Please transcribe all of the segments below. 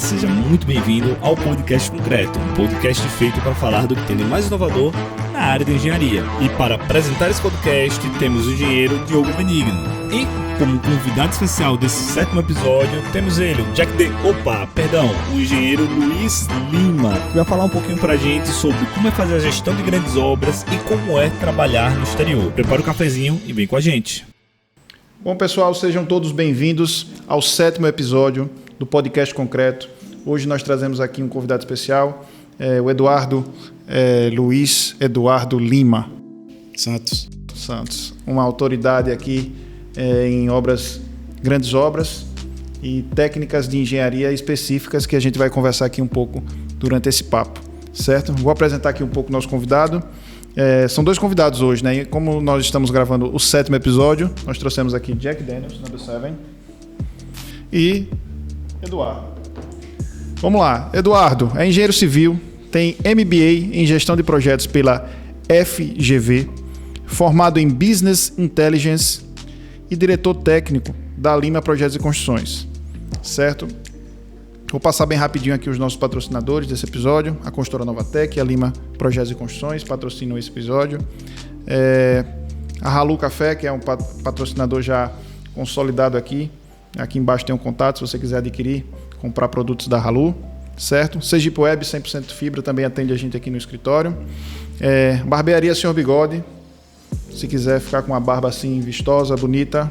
seja muito bem-vindo ao Podcast Concreto, um podcast feito para falar do que tem de mais inovador na área de engenharia. E para apresentar esse podcast, temos o engenheiro Diogo Benigno. E, como convidado especial desse 7º episódio, temos ele, o engenheiro Luiz Lima, que vai falar um pouquinho pra gente sobre como é fazer a gestão de grandes obras e como é trabalhar no exterior. Prepara o cafezinho e vem com a gente. Bom, pessoal, sejam todos bem-vindos ao 7º episódio do Podcast Concreto. Hoje nós trazemos aqui um convidado especial, o Luiz Eduardo Lima Santos, uma autoridade aqui em obras, grandes obras e técnicas de engenharia específicas que a gente vai conversar aqui um pouco durante esse papo, certo? Vou apresentar aqui um pouco o nosso convidado. São dois convidados hoje, né? E como nós estamos gravando o 7º episódio, nós trouxemos aqui Jack Daniels, number 7, e Eduardo. Vamos lá. Eduardo é engenheiro civil, tem MBA em gestão de projetos pela FGV, formado em Business Intelligence e diretor técnico da Lima Projetos e Construções, certo? Vou passar bem rapidinho aqui os nossos patrocinadores desse episódio. A Construtora Novatec e a Lima Projetos e Construções patrocinam esse episódio. A Halu Café, que é um patrocinador já consolidado aqui. Aqui embaixo tem um contato se você quiser adquirir, comprar produtos da Halu, certo? Sergipe Web, 100% fibra, também atende a gente aqui no escritório. Barbearia Senhor Bigode. Se quiser ficar com uma barba assim vistosa, bonita,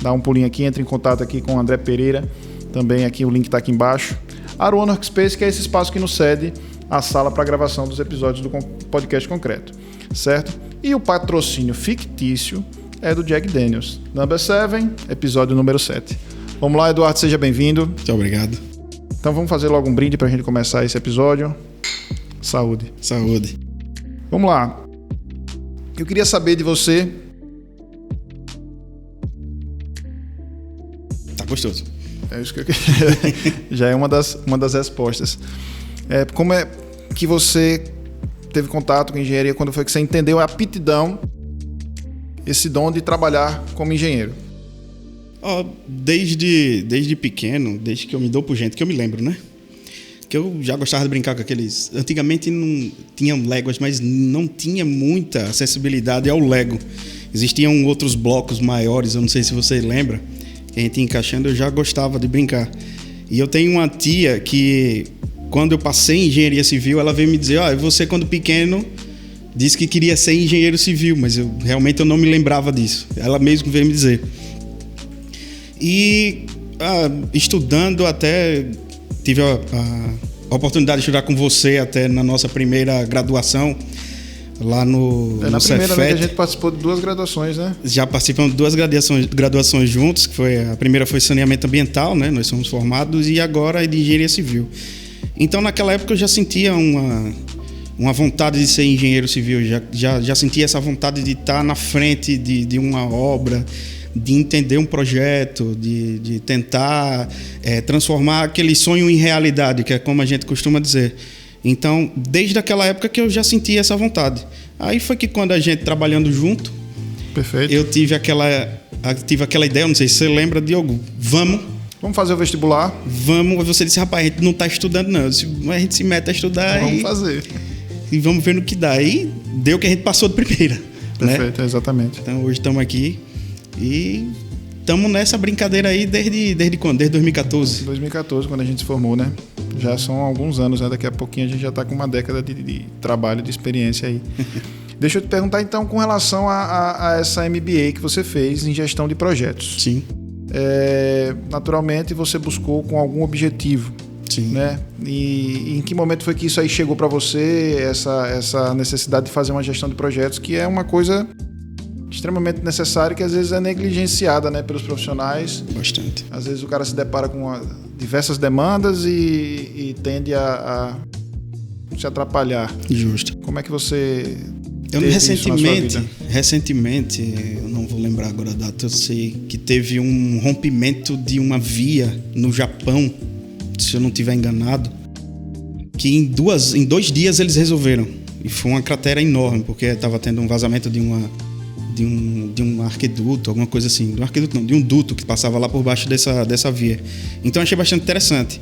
dá um pulinho aqui, entre em contato aqui com o André Pereira. Também aqui o link está aqui embaixo. Aruana Workspace, que é esse espaço que nos cede a sala para gravação dos episódios do Podcast Concreto, certo? E o patrocínio fictício é do Jack Daniels. Number 7, episódio número 7. Vamos lá, Eduardo, seja bem-vindo. Muito obrigado. Então vamos fazer logo um brinde para a gente começar esse episódio. Saúde. Saúde. Vamos lá. Eu queria saber de você... Tá gostoso. É isso que eu queria. Já é uma das respostas. Como é que você teve contato com engenharia? Quando foi que você entendeu a aptidão, esse dom de trabalhar como engenheiro? Desde pequeno, desde que eu me dou por gente, que eu me lembro, né? Que eu já gostava de brincar com aqueles... Antigamente não tinham Legos, mas não tinha muita acessibilidade ao Lego. Existiam outros blocos maiores, eu não sei se você lembra, que a gente ia encaixando, eu já gostava de brincar. E eu tenho uma tia que, quando eu passei em engenharia civil, ela veio me dizer, você quando pequeno disse que queria ser engenheiro civil, mas realmente eu não me lembrava disso. Ela mesmo veio me dizer. E estudando até, tive a oportunidade de estudar com você até na nossa primeira graduação, lá no na primeira, Cefet. Né, que a gente participou de 2 graduações, né? Já participamos de 2 graduações juntos, que a primeira foi saneamento ambiental, né? Nós somos formados, e agora é de engenharia civil. Então, naquela época, eu já sentia uma vontade de ser engenheiro civil, já sentia essa vontade de estar na frente de uma obra, de entender um projeto, de tentar transformar aquele sonho em realidade, que é como a gente costuma dizer. Então, desde aquela época que eu já sentia essa vontade. Aí foi que quando a gente trabalhando junto, perfeito, eu tive aquela ideia, não sei se você lembra, Diogo, vamos fazer o vestibular. Vamos, você disse, rapaz, a gente não está estudando não, a gente se mete a estudar fazer. E vamos ver no que dá. Aí deu que a gente passou de primeira. Perfeito, né? Exatamente. Então hoje estamos aqui e estamos nessa brincadeira aí desde quando? Desde 2014. 2014, quando a gente se formou, né? Já são alguns anos, né? Daqui a pouquinho a gente já está com uma década de trabalho, de experiência aí. Deixa eu te perguntar, então, com relação a essa MBA que você fez em gestão de projetos. Sim. Naturalmente, você buscou com algum objetivo. Sim. Né? E em que momento foi que isso aí chegou para você, essa necessidade de fazer uma gestão de projetos, que é uma coisa extremamente necessária, que às vezes é negligenciada, né, pelos profissionais. Bastante. Às vezes o cara se depara com diversas demandas e tende a se atrapalhar. Justo. Como é que você recentemente, eu não vou lembrar agora a data, eu sei que teve um rompimento de uma via no Japão, se eu não estiver enganado, que em 2 dias eles resolveram. E foi uma cratera enorme, porque estava tendo um vazamento de um arquiduto, alguma coisa assim. De um arquiduto não, de um duto que passava lá por baixo dessa via. Então achei bastante interessante.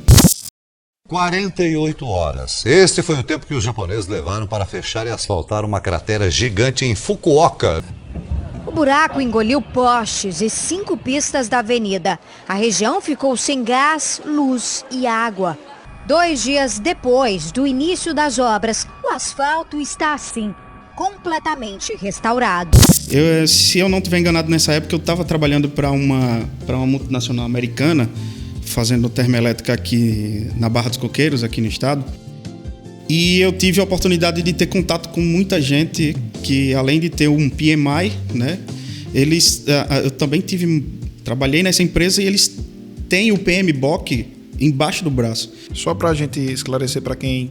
48 horas. Este foi o tempo que os japoneses levaram para fechar e asfaltar uma cratera gigante em Fukuoka. O buraco engoliu postes e 5 pistas da avenida. A região ficou sem gás, luz e água. 2 dias depois do início das obras, o asfalto está assim, completamente restaurado. Se eu não estiver enganado, nessa época eu estava trabalhando para uma multinacional americana, fazendo termoelétrica aqui na Barra dos Coqueiros, aqui no estado. E eu tive a oportunidade de ter contato com muita gente que, além de ter um PMI, né, eu também trabalhei nessa empresa e eles têm o PMBOK embaixo do braço. Só para a gente esclarecer para quem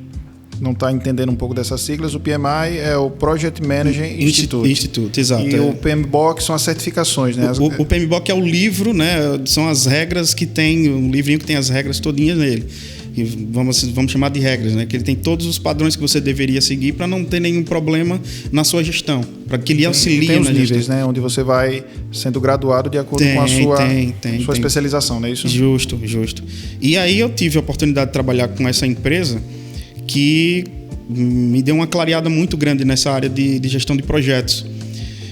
não está entendendo um pouco dessas siglas, o PMI é o Project Manager Institute. Exato. E o PMBOK são as certificações, né? O PMBOK é o livro, né? São as regras que tem, um livrinho que tem as regras todinhas nele. E vamos chamar de regras, né? Que ele tem todos os padrões que você deveria seguir para não ter nenhum problema na sua gestão, para que ele auxilie tem os na níveis, gestão. né? Onde você vai sendo graduado de acordo com a sua especialização, não é isso? Justo. E aí eu tive a oportunidade de trabalhar com essa empresa que me deu uma clareada muito grande nessa área de gestão de projetos.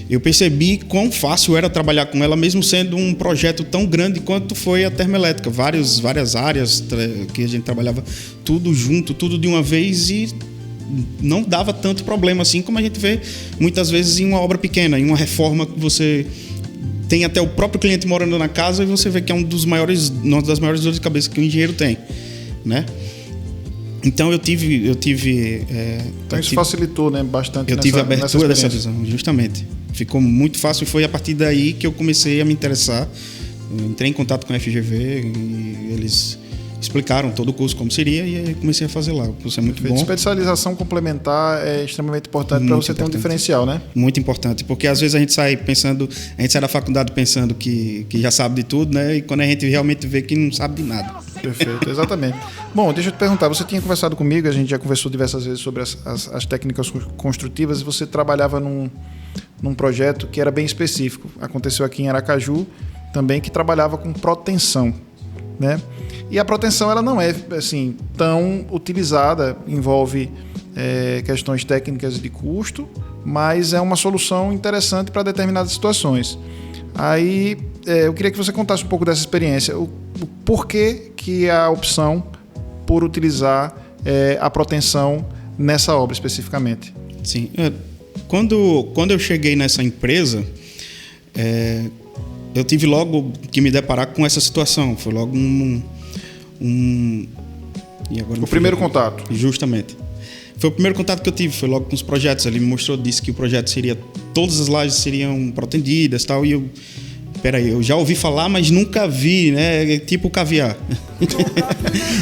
Eu percebi quão fácil era trabalhar com ela, mesmo sendo um projeto tão grande quanto foi a termoelétrica. Várias áreas que a gente trabalhava tudo junto, tudo de uma vez, e não dava tanto problema assim como a gente vê muitas vezes em uma obra pequena, em uma reforma que você tem até o próprio cliente morando na casa e você vê que é uma das maiores dores de cabeça que o engenheiro tem, né? Então eu tive então isso facilitou, né, bastante. Eu tive a abertura dessa visão, justamente. Ficou muito fácil e foi a partir daí que eu comecei a me interessar. Eu entrei em contato com a FGV e eles explicaram todo o curso como seria e aí comecei a fazer lá. O curso é muito bom. Especialização complementar é extremamente importante para você ter um diferencial, né? Muito importante, porque às vezes a gente sai da faculdade pensando que já sabe de tudo, né? E quando a gente realmente vê que não sabe de nada. Perfeito, exatamente. Bom, deixa eu te perguntar, você tinha conversado comigo, a gente já conversou diversas vezes sobre as técnicas construtivas e você trabalhava num projeto que era bem específico. Aconteceu aqui em Aracaju também, que trabalhava com protensão, né? E a protensão ela não é assim tão utilizada, envolve questões técnicas de custo, mas é uma solução interessante para determinadas situações. Aí eu queria que você contasse um pouco dessa experiência, o porquê que a opção por utilizar a protensão nessa obra especificamente. Sim, quando eu cheguei nessa empresa, eu tive logo que me deparar com essa situação. Foi logo e agora o primeiro contato. Justamente. Foi o primeiro contato que eu tive, foi logo com os projetos. Ele me mostrou, disse que o projeto seria... Todas as lajes seriam protendidas e tal, e eu já ouvi falar, mas nunca vi, né? Tipo caviar.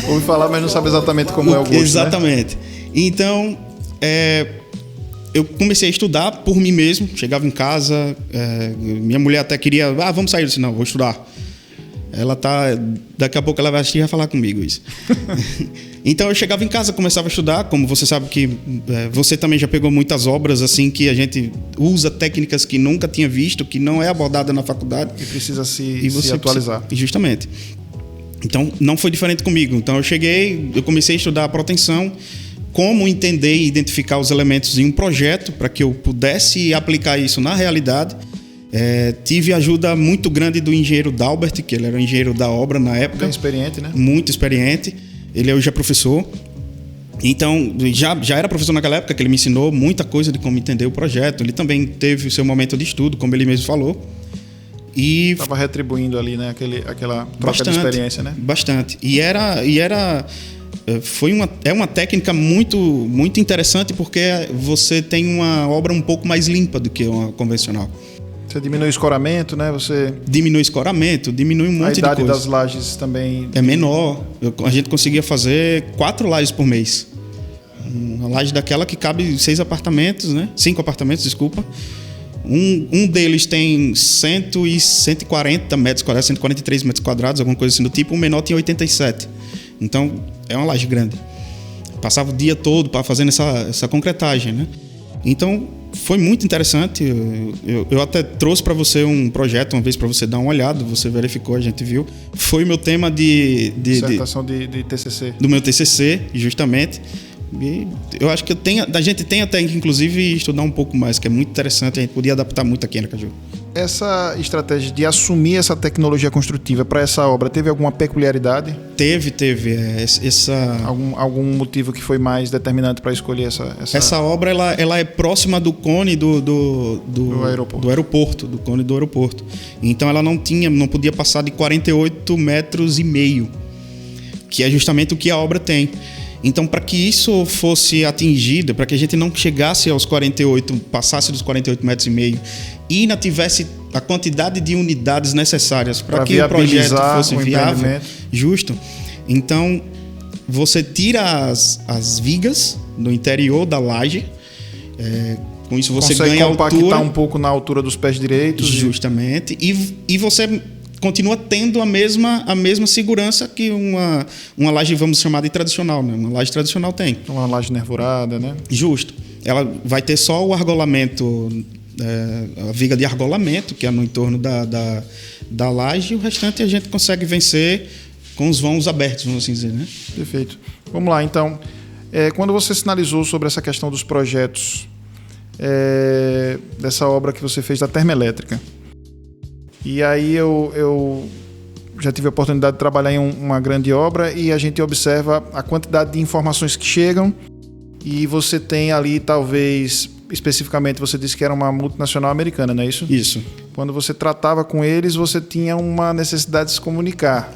Ouvi falar, mas não sabe exatamente como é o gosto, exatamente. Né? Então, eu comecei a estudar por mim mesmo. Chegava em casa, minha mulher até queria... vamos sair. Eu disse, não, vou estudar. Daqui a pouco ela vai assistir e vai falar comigo isso. Então eu chegava em casa, começava a estudar. Como você sabe que você também já pegou muitas obras assim que a gente usa técnicas que nunca tinha visto, que não é abordada na faculdade. E precisa se atualizar. Justamente. Então não foi diferente comigo. Então eu comecei a estudar a protensão, como entender e identificar os elementos em um projeto para que eu pudesse aplicar isso na realidade. Tive ajuda muito grande do engenheiro Dalbert, que ele era o engenheiro da obra na época. Bem experiente, né? Muito experiente. Ele hoje é professor. Então, já era professor naquela época, que ele me ensinou muita coisa de como entender o projeto. Ele também teve o seu momento de estudo, como ele mesmo falou. E estava retribuindo ali, né? Aquela troca de experiência, né? Bastante. É uma técnica muito, muito interessante, porque você tem uma obra um pouco mais limpa do que uma convencional. Você diminui o escoramento, né? Você diminui o escoramento, diminui um monte de coisa. A idade das lajes também é menor. A gente conseguia fazer 4 lajes por mês. Uma laje daquela que cabe 6 apartamentos, né? 5 apartamentos, desculpa. Um deles tem 140 metros quadrados, 143 metros quadrados, alguma coisa assim do tipo. O menor tinha 87. Então, é uma laje grande. Passava o dia todo fazendo essa concretagem, né? Então, foi muito interessante. Eu até trouxe para você um projeto uma vez para você dar uma olhada, você verificou, a gente viu. Foi o meu tema dissertação de TCC. Do meu TCC, justamente. E eu acho que a gente tem até que, inclusive, estudar um pouco mais, que é muito interessante, a gente podia adaptar muito aqui em Aracaju. Essa estratégia de assumir essa tecnologia construtiva para essa obra teve alguma peculiaridade? Teve. Algum motivo que foi mais determinante para escolher essa... Essa obra ela é próxima do cone do aeroporto, do cone do aeroporto. Então ela não podia passar de 48,5 metros, que é justamente o que a obra tem. Então, para que isso fosse atingido, para que a gente não chegasse aos 48, passasse dos 48,5 metros e ainda tivesse a quantidade de unidades necessárias para que o projeto fosse viável, justo. Então, você tira as vigas do interior da laje, com isso você ganha altura. Consegue compactar um pouco na altura dos pés direitos. Justamente. E você continua tendo a mesma segurança que uma laje, vamos chamar de tradicional, né? Uma laje tradicional tem. Uma laje nervurada, né? Justo. Ela vai ter só o argolamento, a viga de argolamento, que é no entorno da laje, e o restante a gente consegue vencer com os vãos abertos, vamos assim dizer, né? Perfeito. Vamos lá, então. Quando você sinalizou sobre essa questão dos projetos dessa obra que você fez da termoelétrica, e aí eu já tive a oportunidade de trabalhar em uma grande obra e a gente observa a quantidade de informações que chegam e você tem ali, talvez, especificamente, você disse que era uma multinacional americana, não é isso? Isso. Quando você tratava com eles, você tinha uma necessidade de se comunicar.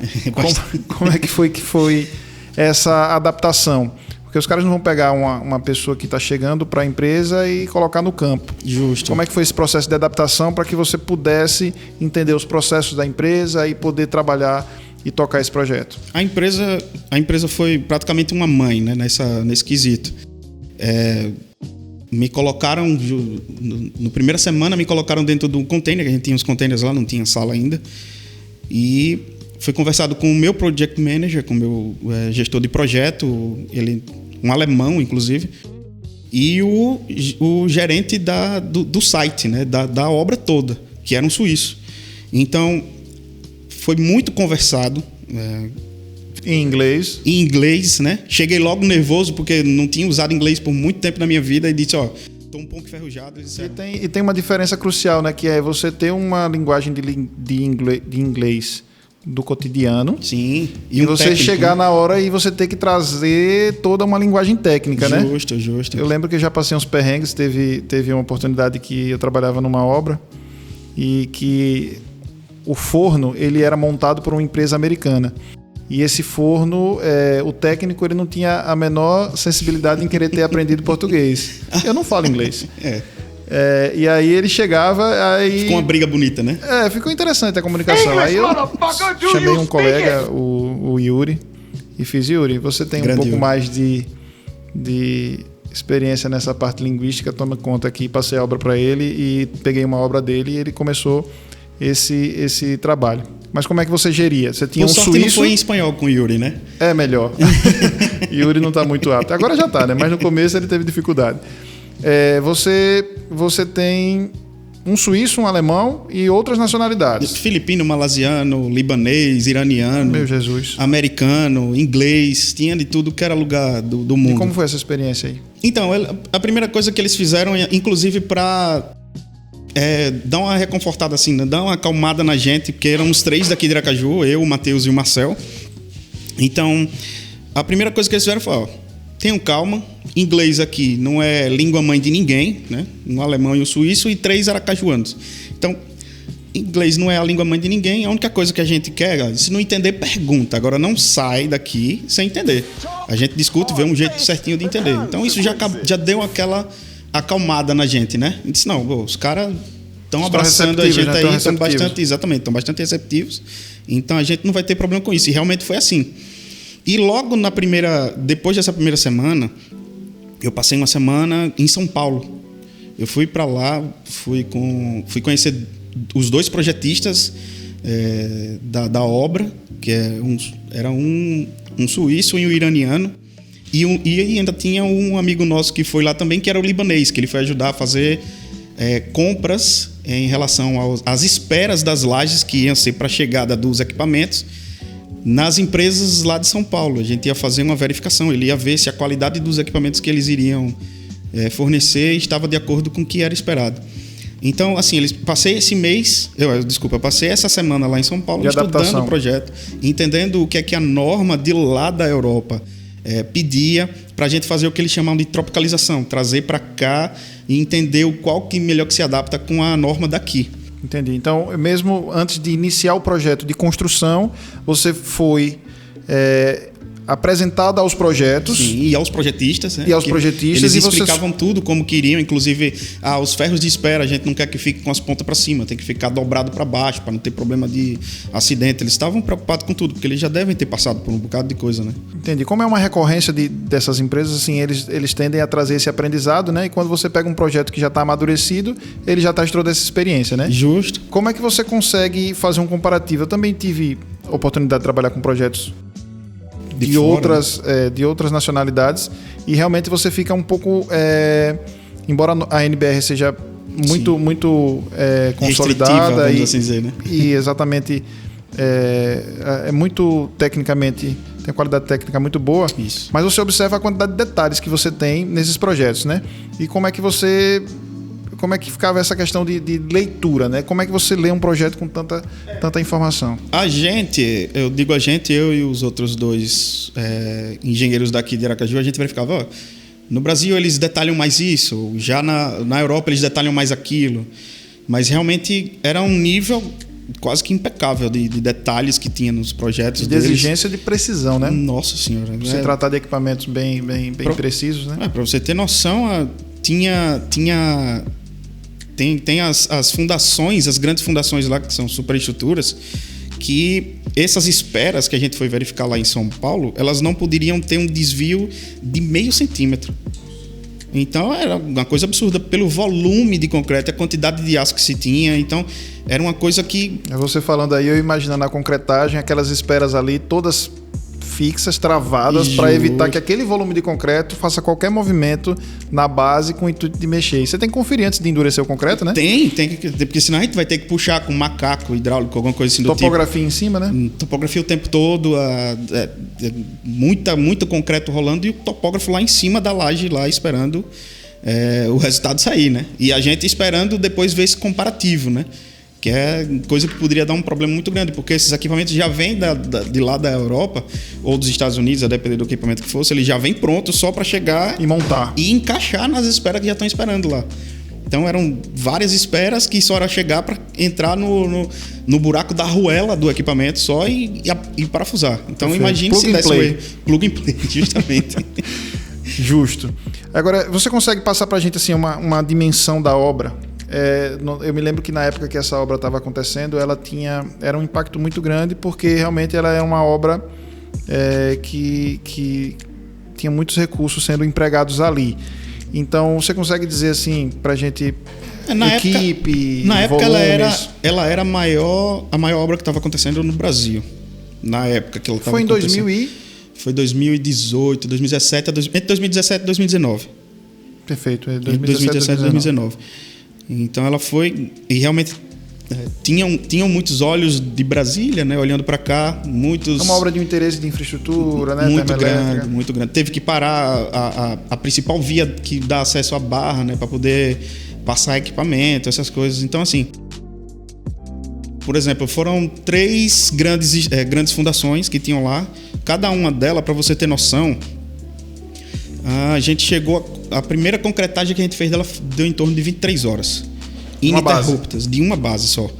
Como é que foi essa adaptação? Porque os caras não vão pegar uma pessoa que está chegando para a empresa e colocar no campo. Justo. Como é que foi esse processo de adaptação para que você pudesse entender os processos da empresa e poder trabalhar e tocar esse projeto? A empresa foi praticamente uma mãe, né, nesse quesito. Me colocaram, na primeira semana, me colocaram dentro de um container, que a gente tinha uns containers lá, não tinha sala ainda. E foi conversado com o meu project manager, com o meu gestor de projeto, ele, um alemão, inclusive, e o gerente do site, né, da obra toda, que era um suíço. Então, foi muito conversado. Em inglês? Em inglês, né? Cheguei logo nervoso, porque não tinha usado inglês por muito tempo na minha vida, e disse, tô um pouco enferrujado. E tem uma diferença crucial, né? Que é você ter uma linguagem de inglês do cotidiano. Sim. E você técnico, chegar, né, na hora e você ter que trazer toda uma linguagem técnica, né? Justo. Eu lembro que eu já passei uns perrengues, teve uma oportunidade que eu trabalhava numa obra e que o forno, ele era montado por uma empresa americana. E esse forno, o técnico, ele não tinha a menor sensibilidade em querer ter aprendido português. Eu não falo inglês. E aí ele chegava... Ficou uma briga bonita, né? Ficou interessante a comunicação. Aí eu chamei um colega, o Yuri, e fiz, Yuri, você tem um pouco mais de experiência nessa parte linguística, toma conta aqui, passei a obra para ele e peguei uma obra dele e ele começou esse trabalho. Mas como é que você geria? Você tinha um suíço... não foi em espanhol com o Yuri, né? É melhor. Yuri não está muito apto. Agora já está, né? Mas no começo ele teve dificuldade. Você tem um suíço, um alemão e outras nacionalidades. Filipino, malasiano, libanês, iraniano. Meu Jesus. Americano, inglês, tinha de tudo que era lugar do mundo. E como foi essa experiência aí? Então, a primeira coisa que eles fizeram, inclusive para dar uma reconfortada assim, né? Dar uma acalmada na gente, porque éramos 3 daqui de Aracaju, eu, o Matheus e o Marcel. Então, a primeira coisa que eles fizeram foi, tenham calma, inglês aqui não é língua mãe de ninguém, né? Um alemão e um suíço e 3 aracajuanos. Então, inglês não é a língua mãe de ninguém, a única coisa que a gente quer, se não entender, pergunta. Agora não sai daqui sem entender. A gente discute, vê um jeito certinho de entender. Então isso já deu aquela acalmada na gente, né? E disse, não, os caras estão abraçando a gente, né? Aí, estão bastante receptivos. Então a gente não vai ter problema com isso. E realmente foi assim. E logo depois dessa primeira semana, eu passei uma semana em São Paulo. Eu fui para lá, fui conhecer os 2 projetistas da obra, que era um suíço e um iraniano. E ainda tinha um amigo nosso que foi lá também, que era o libanês, que ele foi ajudar a fazer compras em relação às esperas das lajes que iam ser para a chegada dos equipamentos nas empresas lá de São Paulo. A gente ia fazer uma verificação, ele ia ver se a qualidade dos equipamentos que eles iriam fornecer estava de acordo com o que era esperado. Então, assim, passei essa semana lá em São Paulo de estudando adaptação. o projeto, entendendo o que é que a norma de lá da Europa pedia para a gente fazer o que eles chamam de tropicalização, trazer para cá e entender qual que melhor que se adapta com a norma daqui. Entendi. Então, mesmo antes de iniciar o projeto de construção, você foi apresentado aos projetos. Sim, e aos projetistas, né? E aos projetistas. Eles explicavam tudo como queriam, inclusive os ferros de espera, a gente não quer que fique com as pontas para cima, tem que ficar dobrado para baixo, para não ter problema de acidente. Eles estavam preocupados com tudo, porque eles já devem ter passado por um bocado de coisa, né? Entendi. Como é uma recorrência dessas empresas, assim, eles tendem a trazer esse aprendizado, né? E quando você pega um projeto que já está amadurecido, ele já traz toda essa experiência, né? Justo. Como é que você consegue fazer um comparativo? Eu também tive oportunidade de trabalhar com projetos de outras nacionalidades, e realmente você fica um pouco, embora a NBR seja muito consolidada vamos assim dizer, né? e exatamente é muito tecnicamente, tem qualidade técnica muito boa. Isso. Mas você observa a quantidade de detalhes que você tem nesses projetos, né? E como é que ficava essa questão de leitura, né? Como é que você lê um projeto com tanta informação? Eu e os outros dois engenheiros daqui de Aracaju, a gente verificava, no Brasil eles detalham mais isso, já na Europa eles detalham mais aquilo, mas realmente era um nível quase que impecável de detalhes que tinha nos projetos de deles. exigência de precisão, né? Nossa senhora. Você tratar de equipamentos bem precisos, né? Para você ter noção, tem as fundações, as grandes fundações lá, que são superestruturas, que essas esperas que a gente foi verificar lá em São Paulo, elas não poderiam ter um desvio de 0,5 centímetro. Então era uma coisa absurda pelo volume de concreto, a quantidade de aço que se tinha. Então era uma coisa que... Você falando aí, eu imaginando a concretagem, aquelas esperas ali todas fixas, travadas, para evitar que aquele volume de concreto faça qualquer movimento na base com o intuito de mexer. E você tem que conferir antes de endurecer o concreto, né? Tem que, porque senão a gente vai ter que puxar com macaco hidráulico, alguma coisa assim do topografia em cima, né? Topografia o tempo todo, muito concreto rolando e o topógrafo lá em cima da laje, lá esperando o resultado sair, né? E a gente esperando depois ver esse comparativo, né? Que é coisa que poderia dar um problema muito grande, porque esses equipamentos já vêm de lá da Europa ou dos Estados Unidos, a depender do equipamento que fosse, ele já vem pronto só para chegar e montar e encaixar nas esperas que já estão esperando lá. Então eram várias esperas que só era chegar para entrar no buraco da arruela do equipamento só e parafusar. Então imagine se desse plug and play, justamente. Justo. Agora, você consegue passar para a gente assim, uma dimensão da obra? Eu me lembro que na época que essa obra estava acontecendo, era um impacto muito grande, porque realmente ela é uma obra que tinha muitos recursos sendo empregados ali. Então, você consegue dizer assim para a gente, equipe, na época volumes? ela era a maior obra que estava acontecendo no Brasil. Na época que ela estava acontecendo. Foi 2018, 2017, entre 2017 e 2019. Perfeito, 2017 e 2019. Então ela foi, e realmente tinham muitos olhos de Brasília, né, olhando para cá, muitos... É uma obra de um interesse de infraestrutura, né? Muito grande. Teve que parar a principal via que dá acesso à barra, né, para poder passar equipamento, essas coisas. Então, assim, por exemplo, foram 3 grandes fundações que tinham lá. Cada uma delas, para você ter noção, a gente chegou... A primeira concretagem que a gente fez dela deu em torno de 23 horas. Ininterruptas, de uma base só.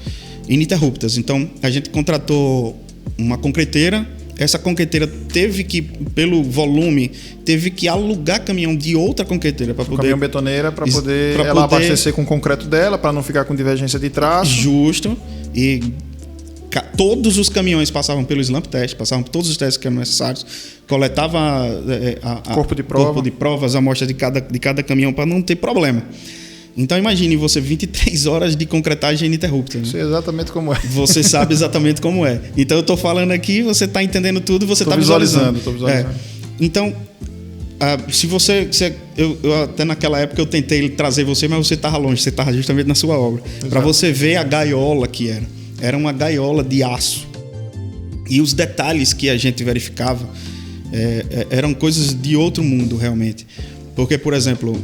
Ininterruptas. Então, a gente contratou uma concreteira. Essa concreteira teve que, pelo volume, teve que alugar caminhão de outra concreteira para poder... Caminhão betoneira para poder ela abastecer com o concreto dela, para não ficar com divergência de traço. Justo. E todos os caminhões passavam pelo slump test, passavam por todos os testes que eram necessários, coletava corpo de provas, amostras de cada caminhão para não ter problema. Então imagine você 23 horas de concretagem ininterrupta. Né? Sei exatamente como é. Você sabe exatamente como é. Então eu estou falando aqui, você está entendendo tudo, você está visualizando. Tô visualizando. Então Se você eu até naquela época eu tentei trazer você, mas você estava longe, você estava justamente na sua obra, para você ver a gaiola que era uma gaiola de aço, e os detalhes que a gente verificava eram coisas de outro mundo realmente, porque, por exemplo,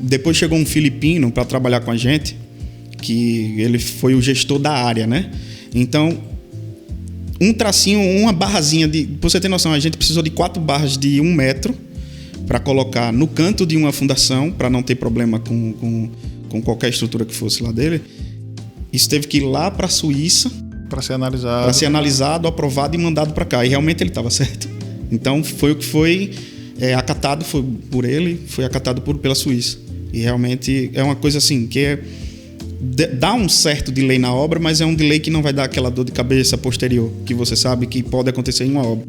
depois chegou um filipino para trabalhar com a gente, que ele foi o gestor da área, né? Então, um tracinho, uma barrazinha pra você ter noção, a gente precisou de 4 barras de 1 metro para colocar no canto de uma fundação, para não ter problema com qualquer estrutura que fosse lá dele. Isso teve que ir lá para a Suíça para ser analisado, aprovado e mandado para cá. E realmente ele estava certo. Então foi o que foi acatado foi por ele, foi acatado pela Suíça. E realmente é uma coisa assim que dá um certo delay na obra, mas é um delay que não vai dar aquela dor de cabeça posterior que você sabe que pode acontecer em uma obra.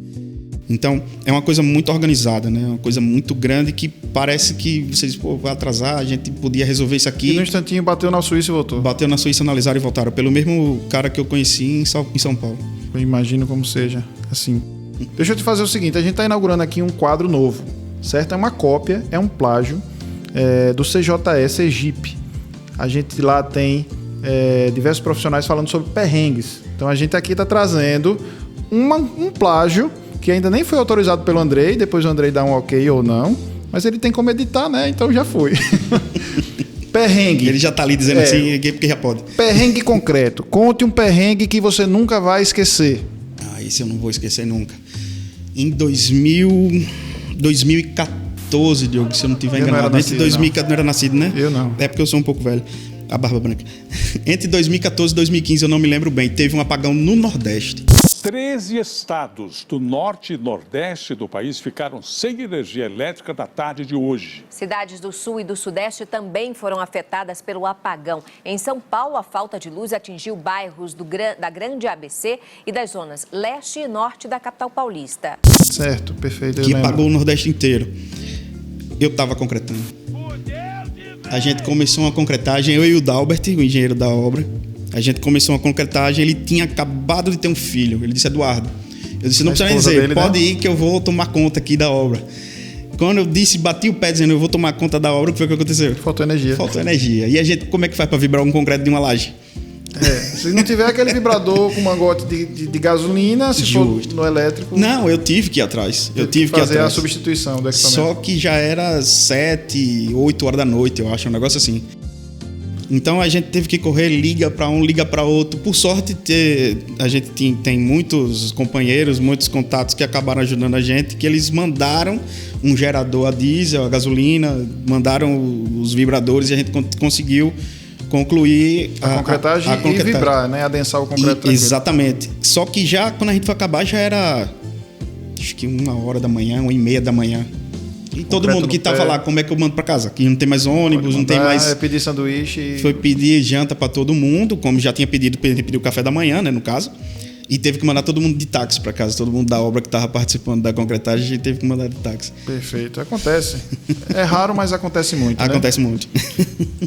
Então, é uma coisa muito organizada, né? Uma coisa muito grande que parece que você diz, vai atrasar, a gente podia resolver isso aqui. E no instantinho bateu na Suíça e voltou. Bateu na Suíça, analisaram e voltaram. Pelo mesmo cara que eu conheci em São Paulo. Eu imagino como seja, assim. Deixa eu te fazer o seguinte, a gente está inaugurando aqui um quadro novo, certo? É uma cópia, é um plágio do CJE Sergipe. A gente lá tem diversos profissionais falando sobre perrengues. Então, a gente aqui está trazendo um plágio que ainda nem foi autorizado pelo Andrei, depois o Andrei dá um ok ou não, mas ele tem como editar, né? Então já foi. Perrengue. Ele já tá ali dizendo assim, porque já pode. Perrengue concreto. Conte um perrengue que você nunca vai esquecer. Esse eu não vou esquecer nunca. Em 2014, Diogo, se eu não estiver enganado. Entre 2014 não era nascido, né? Eu não. É porque eu sou um pouco velho. A barba branca. Entre 2014 e 2015, eu não me lembro bem, teve um apagão no Nordeste. 13 estados do norte e nordeste do país ficaram sem energia elétrica na tarde de hoje. Cidades do sul e do sudeste também foram afetadas pelo apagão. Em São Paulo, a falta de luz atingiu bairros da Grande ABC e das zonas leste e norte da capital paulista. Certo, perfeito. Que apagou o Nordeste inteiro. Eu estava concretando. A gente começou uma concretagem, eu e o Dalbert, o engenheiro da obra. A gente começou uma concretagem, ele tinha acabado de ter um filho. Ele disse, Eduardo, eu disse, não precisa nem dizer, dele, pode ir que eu vou tomar conta aqui da obra. Quando eu disse, bati o pé dizendo, eu vou tomar conta da obra, o que foi que aconteceu? Faltou energia. Faltou energia. E a gente, como é que faz para vibrar um concreto de uma laje? Se não tiver aquele vibrador com mangote de gasolina, se Justo. For no elétrico... Não, eu tive que ir atrás. Eu tive que fazer a substituição do equipamento. Só que já era 7, 8 horas da noite, eu acho, um negócio assim. Então a gente teve que correr, liga para um, liga para outro. Por sorte, a gente tem muitos companheiros, muitos contatos que acabaram ajudando a gente, que eles mandaram um gerador a diesel, a gasolina, mandaram os vibradores e a gente conseguiu concluir a concretagem e vibrar, né? Adensar o concreto. Exatamente. Só que já quando a gente foi acabar já era acho que 1h da manhã, 1h30 da manhã. E todo mundo que tava lá, como é que eu mando para casa? Que não tem mais ônibus, não tem mais... pedir sanduíche. Foi pedir janta para todo mundo, como já tinha pedido, pediu café da manhã, né, no caso. E teve que mandar todo mundo de táxi para casa. Todo mundo da obra que estava participando da concretagem, a gente teve que mandar de táxi. Perfeito. Acontece. É raro, mas acontece muito, Acontece muito.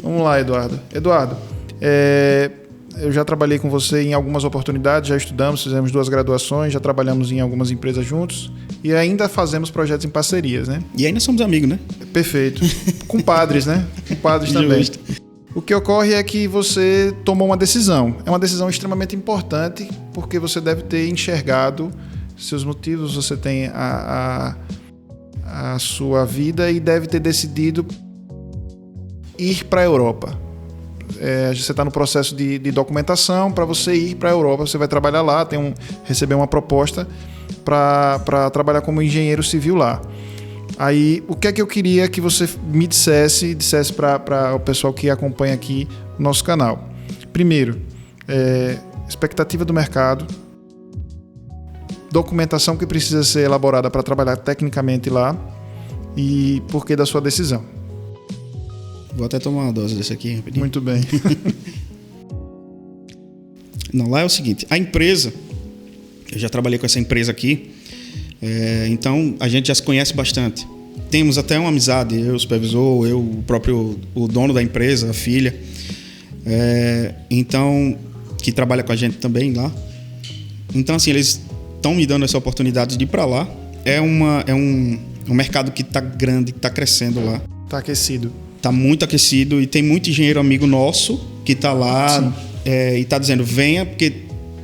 Vamos lá, Eduardo. Eduardo, eu já trabalhei com você em algumas oportunidades, já estudamos, fizemos 2 graduações, já trabalhamos em algumas empresas juntos e ainda fazemos projetos em parcerias, né? E ainda somos amigos, né? Perfeito. Com padres, né? Com padres também. Justo. O que ocorre é que você tomou uma decisão. É uma decisão extremamente importante porque você deve ter enxergado seus motivos, você tem a sua vida e deve ter decidido ir para a Europa. Você está no processo de documentação para você ir para a Europa, você vai trabalhar lá, receber uma proposta para trabalhar como engenheiro civil lá. Aí, o que é que eu queria que você me dissesse para o pessoal que acompanha aqui o nosso canal? Primeiro, expectativa do mercado, documentação que precisa ser elaborada para trabalhar tecnicamente lá e porquê da sua decisão. Vou até tomar uma dose desse aqui rapidinho. Muito bem. Não, lá é o seguinte, a empresa, eu já trabalhei com essa empresa aqui, então a gente já se conhece bastante. Temos até uma amizade, eu, o supervisor, o dono da empresa, a filha, então, que trabalha com a gente também lá. Então, assim, eles estão me dando essa oportunidade de ir para lá. É um mercado que está grande, que está crescendo lá. Está aquecido. Está muito aquecido e tem muito engenheiro amigo nosso que está lá e está dizendo, venha, porque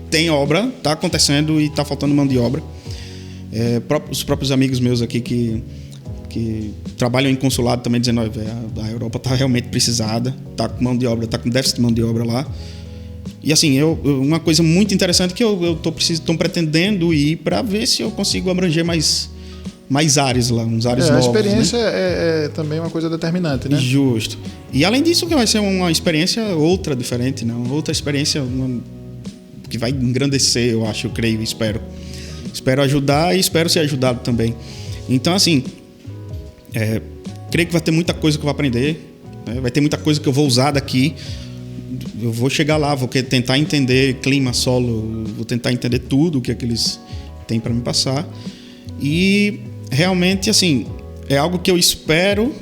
tem obra, está acontecendo e está faltando mão de obra. Os próprios amigos meus aqui que trabalham em consulado também dizendo, a Europa está realmente precisada, está com mão de obra, está com déficit de mão de obra lá. E assim, uma coisa muito interessante que eu estou pretendendo ir para ver se eu consigo abranger mais áreas lá, uns áreas novos. A experiência, né? é também uma coisa determinante, né? Justo. E além disso, que vai ser uma experiência outra, diferente, né? Outra experiência que vai engrandecer, eu acho, eu creio, espero. Espero ajudar e espero ser ajudado também. Então, assim, creio que vai ter muita coisa que eu vou aprender, né? Vai ter muita coisa que eu vou usar daqui. Eu vou chegar lá, vou tentar entender clima, solo, vou tentar entender tudo o que eles têm para me passar. E realmente, assim, é algo que eu espero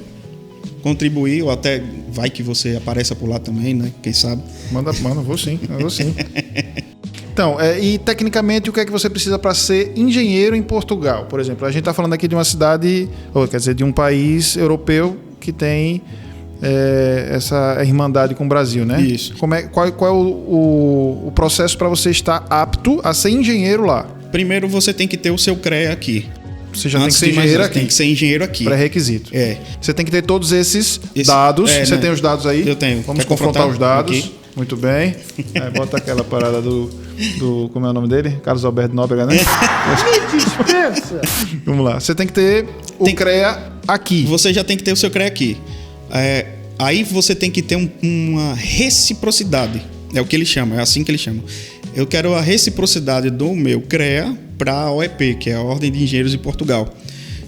contribuir, ou até vai que você apareça por lá também, né? Quem sabe? Manda, vou sim. Então, e tecnicamente, o que é que você precisa para ser engenheiro em Portugal? Por exemplo, a gente está falando aqui de uma cidade, ou quer dizer, de um país europeu que tem essa irmandade com o Brasil, né? Isso. Qual é o processo para você estar apto a ser engenheiro lá? Primeiro, você tem que ter o seu CREA aqui. Você já tem que ser engenheiro aqui. Tem que ser engenheiro aqui. Pré-requisito. Você tem que ter todos esses dados. Você tem os dados aí? Eu tenho. Vamos confrontar os dados. Aqui. Muito bem. Bota aquela parada do... Como é o nome dele? Carlos Alberto Nóbrega, né? Me dispensa! Vamos lá. Você tem que ter o CREA aqui. Você já tem que ter o seu CREA aqui. Aí você tem que ter uma reciprocidade. É o que eles chamam. É assim que eles chamam. Eu quero a reciprocidade do meu CREA para a OEP, que é a Ordem de Engenheiros de Portugal.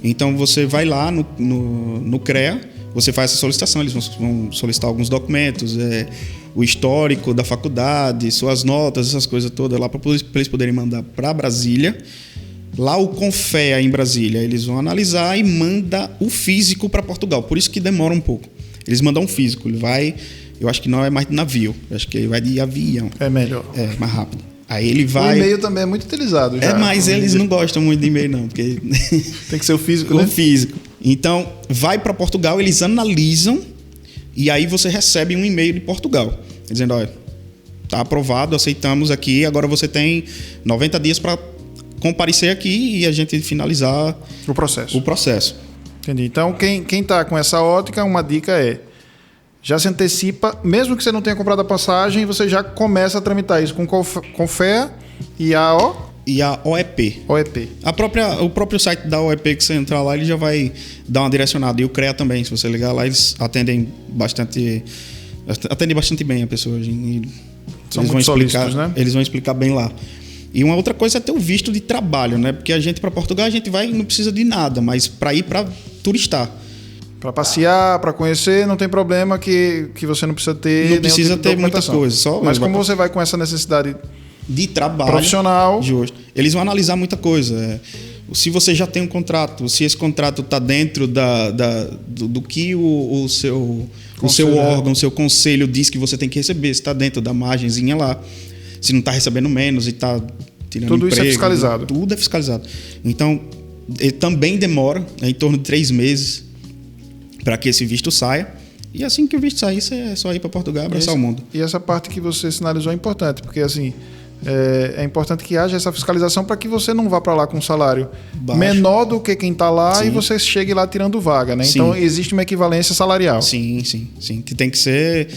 Então você vai lá no CREA, você faz essa solicitação, eles vão solicitar alguns documentos, o histórico da faculdade, suas notas, essas coisas todas lá para eles poderem mandar para Brasília. Lá o CONFEA em Brasília, eles vão analisar e manda o físico para Portugal. Por isso que demora um pouco. Eles mandam um físico, ele vai... Eu acho que não é mais de navio, eu acho que ele vai de avião. É melhor. É, mais rápido. Aí ele vai... O e-mail também é muito utilizado já. Mas eles não gostam muito de e-mail não, porque... Tem que ser o físico, né? O físico. Então, vai para Portugal, eles analisam e aí você recebe um e-mail de Portugal, dizendo, olha, tá aprovado, aceitamos aqui, agora você tem 90 dias para comparecer aqui e a gente finalizar o processo. Entendi. Então, quem tá com essa ótica, uma dica já se antecipa, mesmo que você não tenha comprado a passagem, você já começa a tramitar isso com CONFEA e a OEP. OEP. O próprio site da OEP que você entrar lá, ele já vai dar uma direcionada. E o CREA também, se você ligar lá, eles atendem bastante bem a pessoa. São muito solícitos, né? Eles vão explicar bem lá. E uma outra coisa é ter o visto de trabalho, né? Porque a gente, para Portugal, a gente vai e não precisa de nada, mas para ir para turistar. Para passear, para conhecer, não tem problema que você não precisa ter. Não precisa ter muita coisa. Mas como você vai com essa necessidade de trabalho profissional, justo, eles vão analisar muita coisa. Se você já tem um contrato, se esse contrato está dentro do que o seu órgão, o seu conselho diz que você tem que receber, se está dentro da margenzinha lá, se não está recebendo menos e está tirando tudo emprego, isso é fiscalizado. Tudo é fiscalizado. Então, ele também demora, em torno de 3 meses, para que esse visto saia. E assim que o visto sair, é só ir para Portugal e abraçar o mundo. E essa parte que você sinalizou é importante, porque assim, é importante que haja essa fiscalização para que você não vá para lá com um salário menor do que quem está lá. Sim. E você chegue lá tirando vaga, né? Sim. Então existe uma equivalência salarial. Sim. Que tem que ser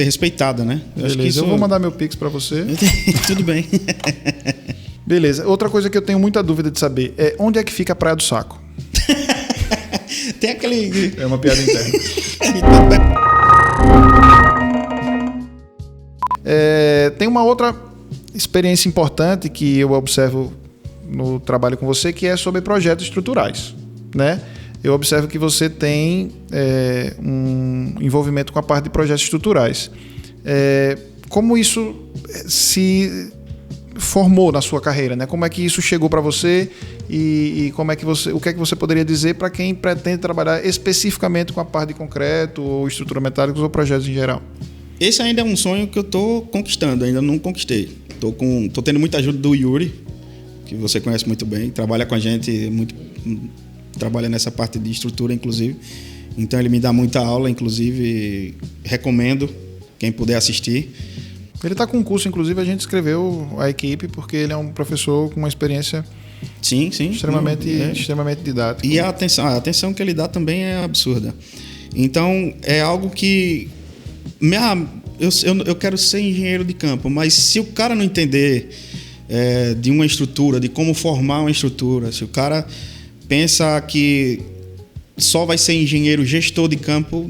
respeitada, né? Beleza, eu vou mandar meu Pix para você. Tudo bem. Beleza. Outra coisa que eu tenho muita dúvida de saber é onde é que fica a Praia do Saco? Tem aquele... É uma piada interna. Tem uma outra experiência importante que eu observo no trabalho com você, que é sobre projetos estruturais, né? Eu observo que você tem um envolvimento com a parte de projetos estruturais. Como isso se formou na sua carreira, né? Como é que isso chegou para você e como é que o que é que você poderia dizer para quem pretende trabalhar especificamente com a parte de concreto ou estrutura metálica ou projetos em geral? Esse ainda é um sonho que eu estou conquistando, ainda não conquistei. Tô tendo muita ajuda do Yuri, que você conhece muito bem, trabalha com a gente trabalha nessa parte de estrutura, inclusive. Então ele me dá muita aula, inclusive recomendo quem puder assistir. Ele está com um curso, inclusive a gente escreveu a equipe porque ele é um professor com uma experiência sim, extremamente didática. E a atenção que ele dá também é absurda. Então é algo que eu quero ser engenheiro de campo, mas se o cara não entender de uma estrutura, de como formar uma estrutura, se o cara pensa que só vai ser engenheiro gestor de campo,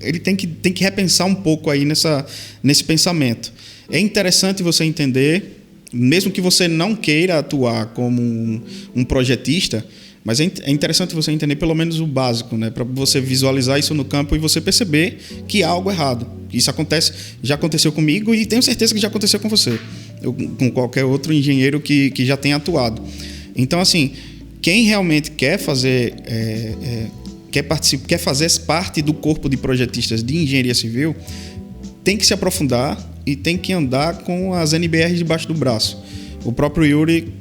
ele tem que repensar um pouco aí nesse pensamento. É interessante você entender, mesmo que você não queira atuar como um projetista, mas é interessante você entender pelo menos o básico, né? Para você visualizar isso no campo e você perceber que há algo errado. Isso já aconteceu comigo e tenho certeza que já aconteceu com você, com qualquer outro engenheiro que já tenha atuado. Então, assim, quem realmente quer fazer quer fazer parte do corpo de projetistas de engenharia civil, tem que se aprofundar e tem que andar com as NBRs debaixo do braço. O próprio Yuri,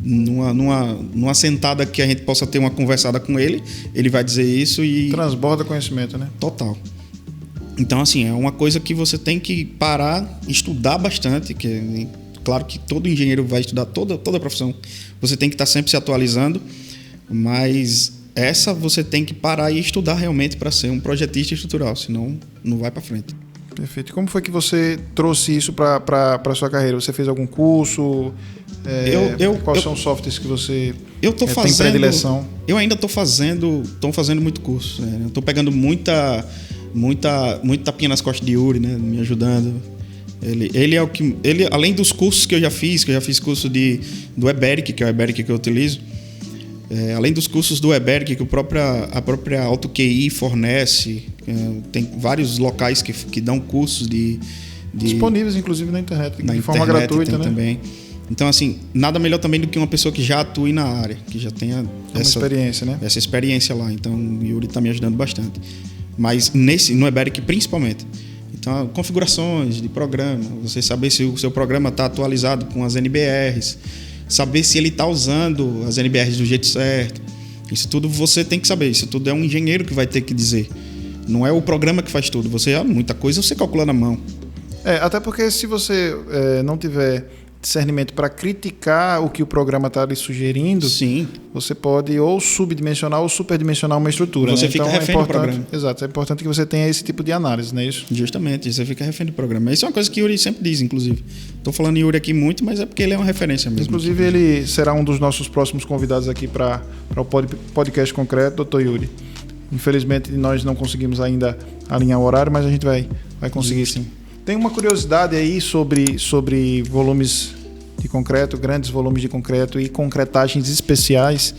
numa sentada que a gente possa ter uma conversada com ele vai dizer isso e... Transborda conhecimento, né? Total. Então, assim, é uma coisa que você tem que parar, estudar bastante, que claro que todo engenheiro vai estudar toda a profissão. Você tem que estar sempre se atualizando, mas essa você tem que parar e estudar realmente para ser um projetista estrutural, senão não vai para frente. Perfeito. Como foi que você trouxe isso para a sua carreira? Você fez algum curso? Quais são os softwares que você tem predileção? Eu ainda estou fazendo muito curso. Né? Eu estou pegando muita tapinha nas costas de Yuri, né? Me ajudando. Ele é o que... além dos cursos que eu já fiz curso do Eberic, que é o Eberic que eu utilizo. Além dos cursos do Eberic, que a própria AutoQI fornece, tem vários locais que dão cursos disponíveis, inclusive, na internet, de forma gratuita, né? Também. Então, assim, nada melhor também do que uma pessoa que já atue na área, que já tenha experiência, né? Essa experiência lá. Então, o Yuri está me ajudando bastante. Mas no Eberic, principalmente. Então, configurações de programa, você saber se o seu programa está atualizado com as NBRs, saber se ele está usando as NBRs do jeito certo. Isso tudo você tem que saber. Isso tudo é um engenheiro que vai ter que dizer. Não é o programa que faz tudo. Muita coisa você calcula na mão. Até porque se você não tiver discernimento para criticar o que o programa está lhe sugerindo, sim, você pode ou subdimensionar ou superdimensionar uma estrutura. Você né? fica refém do programa. Exato. É importante que você tenha esse tipo de análise, não é isso? Justamente. Você fica refém do programa. Isso é uma coisa que o Yuri sempre diz, inclusive. Estou falando em Yuri aqui muito, mas é porque ele é uma referência mesmo. Inclusive, ele será um dos nossos próximos convidados aqui para o podcast concreto, Dr. Yuri. Infelizmente, nós não conseguimos ainda alinhar o horário, mas a gente vai conseguir sim. Tem uma curiosidade aí sobre volumes de concreto, grandes volumes de concreto e concretagens especiais.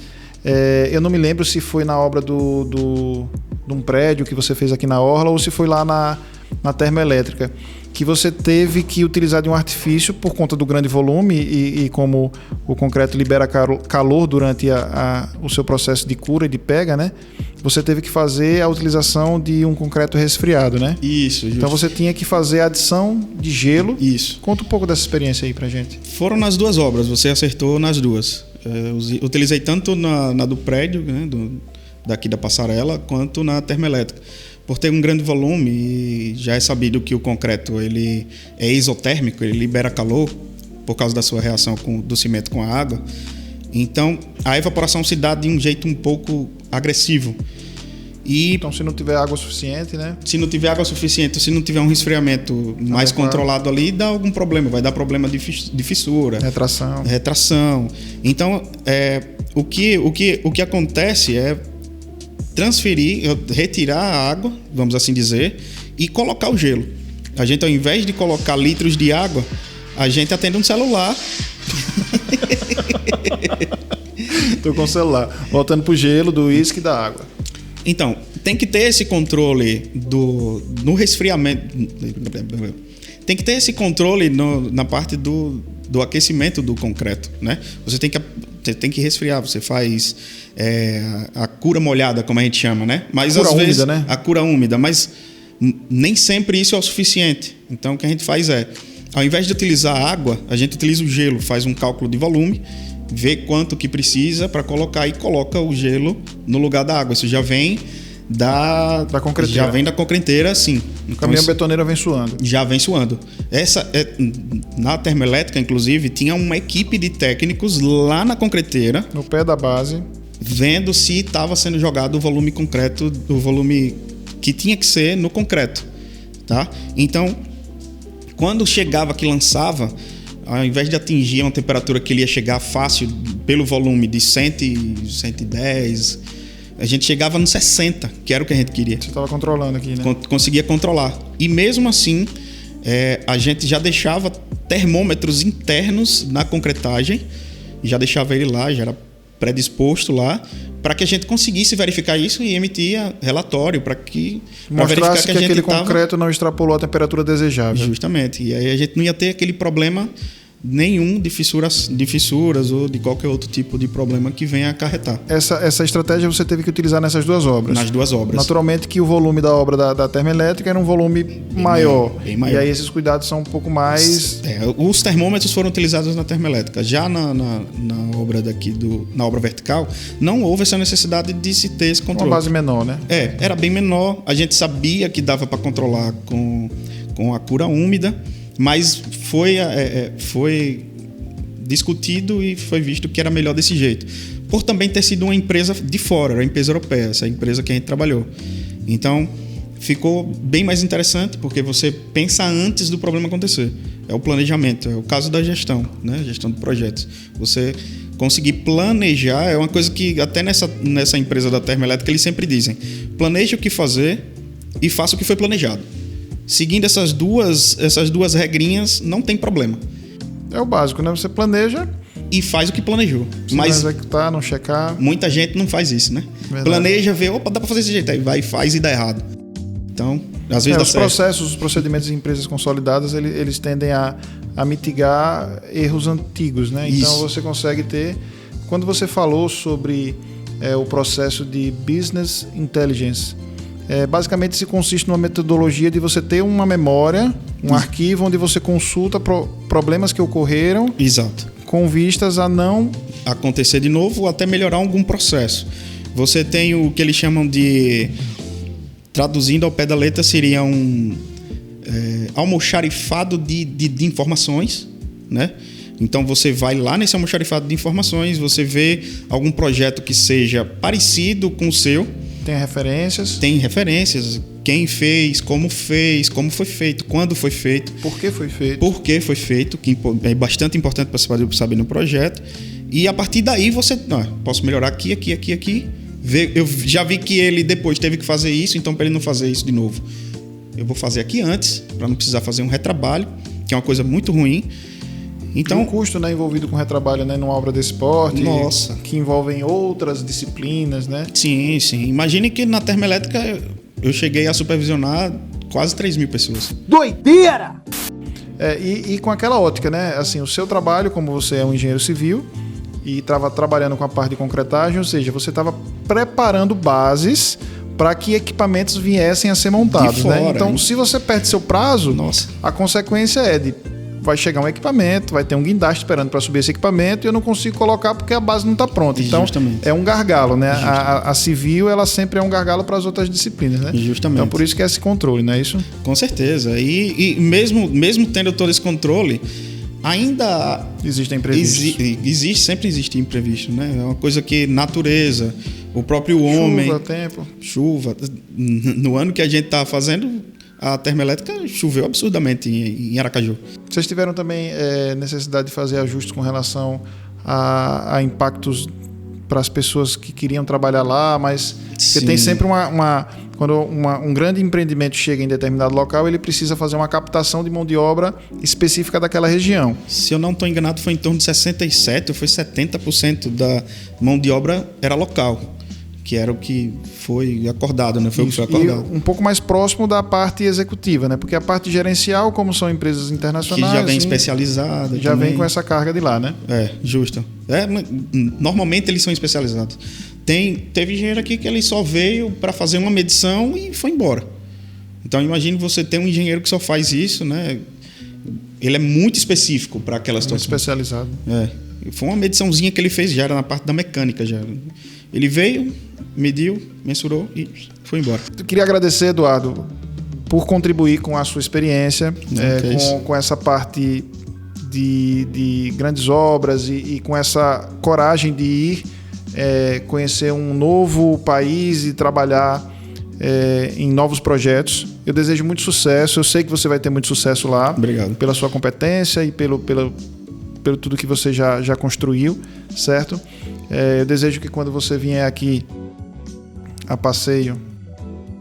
Eu não me lembro se foi na obra de um prédio que você fez aqui na Orla ou se foi lá na termoelétrica, que você teve que utilizar de um artifício por conta do grande volume e como o concreto libera calor durante o seu processo de cura e de pega, né? Você teve que fazer a utilização de um concreto resfriado, né? Isso. Então você tinha que fazer a adição de gelo. Isso. Conta um pouco dessa experiência aí pra gente. Foram nas duas obras, você acertou nas duas. Utilizei tanto na do prédio, né, daqui da passarela, quanto na termoelétrica. Por ter um grande volume, e já é sabido que o concreto ele é isotérmico, ele libera calor por causa da sua reação do cimento com a água. Então, a evaporação se dá de um jeito um pouco agressivo. Então, se não tiver água suficiente, né? Se não tiver água suficiente, se não tiver um resfriamento mais controlado ali, dá algum problema. Vai dar problema de fissura. Retração. Então, o que acontece é retirar a água, vamos assim dizer, e colocar o gelo. A gente, ao invés de colocar litros de água, a gente atende um celular. Tô com o celular. Voltando pro gelo, do uísque e da água. Então, tem que ter esse controle no resfriamento. Tem que ter esse controle na parte do aquecimento do concreto, né? Você tem que resfriar, você faz a cura molhada, como a gente chama, né? Mas às vezes úmida, né? A cura úmida, mas nem sempre isso é o suficiente. Então o que a gente faz ao invés de utilizar água, a gente utiliza o gelo, faz um cálculo de volume vê quanto que precisa para colocar e coloca o gelo no lugar da água. Isso já vem da concreteira. Já vem da concreteira, sim. O caminhão betoneiro vem suando. Já vem suando. Na termoelétrica, inclusive, tinha uma equipe de técnicos lá na concreteira, no pé da base, vendo se estava sendo jogado o volume concreto, o volume que tinha que ser no concreto, tá? Então, quando chegava que lançava, ao invés de atingir uma temperatura que ele ia chegar fácil pelo volume de 100, 110, a gente chegava no 60, que era o que a gente queria. Você estava controlando aqui, né? Conseguia controlar. E mesmo assim, a gente já deixava termômetros internos na concretagem, já deixava ele lá, já era predisposto lá, para que a gente conseguisse verificar isso e emitia relatório para mostrasse que aquele tava... concreto não extrapolou a temperatura desejável. Justamente. E aí a gente não ia ter aquele problema nenhum de fissuras ou de qualquer outro tipo de problema que venha a acarretar. Essa estratégia você teve que utilizar nessas duas obras. Nas duas obras. Naturalmente que o volume da obra da termoelétrica era um volume maior. Bem maior. E aí esses cuidados são um pouco mais... Os termômetros foram utilizados na termoelétrica. Já na obra daqui, na obra vertical, não houve essa necessidade de se ter esse controle. Uma base menor, né? Era bem menor. A gente sabia que dava para controlar com a cura úmida, mas foi discutido e foi visto que era melhor desse jeito. Por também ter sido uma empresa de fora, era uma empresa europeia, essa empresa que a gente trabalhou. Então, ficou bem mais interessante, porque você pensa antes do problema acontecer. É o planejamento, é o caso da gestão, né? Gestão de projetos. Você conseguir planejar é uma coisa que até nessa empresa da termoelétrica eles sempre dizem: planeje o que fazer e faça o que foi planejado. Seguindo essas duas regrinhas, não tem problema. É o básico, né? Você planeja e faz o que planejou. Mas não executar, não checar. Muita gente não faz isso, né? Verdade. Planeja, vê, opa, dá para fazer desse jeito, aí vai, faz e dá errado. Então, às vezes dá os certo. Processos, os procedimentos em empresas consolidadas, eles tendem a mitigar erros antigos, né? Então Isso. você consegue ter... Quando você falou sobre o processo de Business Intelligence, basicamente se consiste numa metodologia de você ter uma memória, um arquivo onde você consulta problemas que ocorreram. Exato. Com vistas a não acontecer de novo ou até melhorar algum processo. Você tem o que eles chamam de, traduzindo ao pé da letra, seria um almoxarifado de informações, né? Então você vai lá nesse almoxarifado de informações, você vê algum projeto que seja parecido com o seu. Tem referências. Tem referências. Quem fez, como foi feito, quando foi feito. Por que foi feito. Por que foi feito, que é bastante importante para você saber no projeto. E a partir daí você... posso melhorar aqui. Eu já vi que ele depois teve que fazer isso, então para ele não fazer isso de novo, eu vou fazer aqui antes, para não precisar fazer um retrabalho, que é uma coisa muito ruim. Então, o custo, né, envolvido com retrabalho, né, numa obra desse porte, nossa, que envolvem outras disciplinas, né? Sim. Imagine que na termoelétrica eu cheguei a supervisionar quase 3.000 pessoas. Doideira! E com aquela ótica, né? Assim, o seu trabalho, como você é um engenheiro civil e estava trabalhando com a parte de concretagem, ou seja, você estava preparando bases para que equipamentos viessem a ser montados, fora, né? Então, hein? Se você perde seu prazo, nossa, a consequência vai chegar um equipamento, vai ter um guindaste esperando para subir esse equipamento e eu não consigo colocar porque a base não está pronta. Então, justamente, é um gargalo, né? A civil, ela sempre é um gargalo para as outras disciplinas, né? Justamente. Então, por isso que é esse controle, não é isso? Com certeza. E mesmo tendo todo esse controle, ainda... Existem imprevistos. Sempre existe imprevisto, né? É uma coisa que natureza, o próprio homem... Chuva. No ano que a gente está fazendo... A termoelétrica choveu absurdamente em Aracaju. Vocês tiveram também necessidade de fazer ajustes com relação a impactos para as pessoas que queriam trabalhar lá, mas porque tem sempre quando um grande empreendimento chega em determinado local, ele precisa fazer uma captação de mão de obra específica daquela região. Se eu não estou enganado, foi em torno de 67% ou foi 70% da mão de obra era local, que era o que foi acordado, né? Foi o que foi acordado. E um pouco mais próximo da parte executiva, né? Porque a parte gerencial, como são empresas internacionais... Que já vem especializada. Já vem com essa carga de lá, né? Justo. Normalmente eles são especializados. Teve engenheiro aqui que ele só veio para fazer uma medição e foi embora. Então imagine você ter um engenheiro que só faz isso, né? Ele é muito específico para aquela situação. Muito especializado. Foi uma mediçãozinha que ele fez, já era na parte da mecânica. Já. Ele veio, mediu, mensurou e foi embora. Eu queria agradecer, Eduardo, por contribuir com a sua experiência, com essa parte de grandes obras e com essa coragem de ir conhecer um novo país e trabalhar em novos projetos. Eu desejo muito sucesso, eu sei que você vai ter muito sucesso lá. Obrigado. Pela sua competência e pelo tudo que você já construiu, certo? Eu desejo que quando você vier aqui a passeio,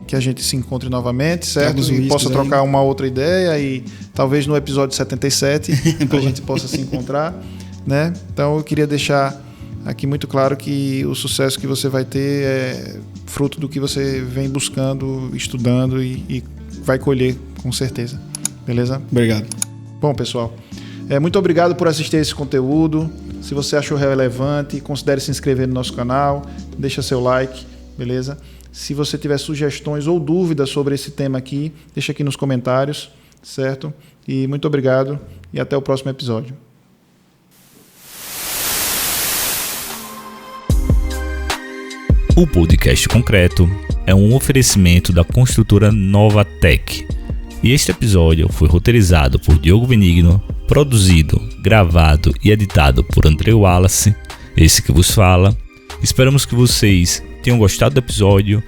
que a gente se encontre novamente, certo? E possa trocar uma outra ideia e talvez no episódio 77 a gente possa se encontrar, né? Então eu queria deixar aqui muito claro que o sucesso que você vai ter é fruto do que você vem buscando, estudando e vai colher com certeza. Beleza? Obrigado. Bom, pessoal, muito obrigado por assistir esse conteúdo. Se você achou relevante, considere se inscrever no nosso canal, deixa seu like, beleza? Se você tiver sugestões ou dúvidas sobre esse tema aqui, deixa aqui nos comentários, certo? E muito obrigado e até o próximo episódio. O podcast Concreto é um oferecimento da construtora Novatec. E este episódio foi roteirizado por Diogo Benigno, produzido, gravado e editado por André Wallace, esse que vos fala. Esperamos que vocês tenham gostado do episódio.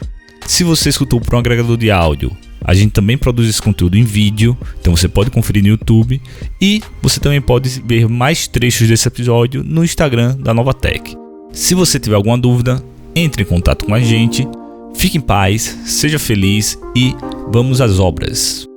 Se você escutou por um agregador de áudio, a gente também produz esse conteúdo em vídeo, então você pode conferir no YouTube. E você também pode ver mais trechos desse episódio no Instagram da Novatec. Se você tiver alguma dúvida, entre em contato com a gente. Fique em paz, seja feliz e vamos às obras.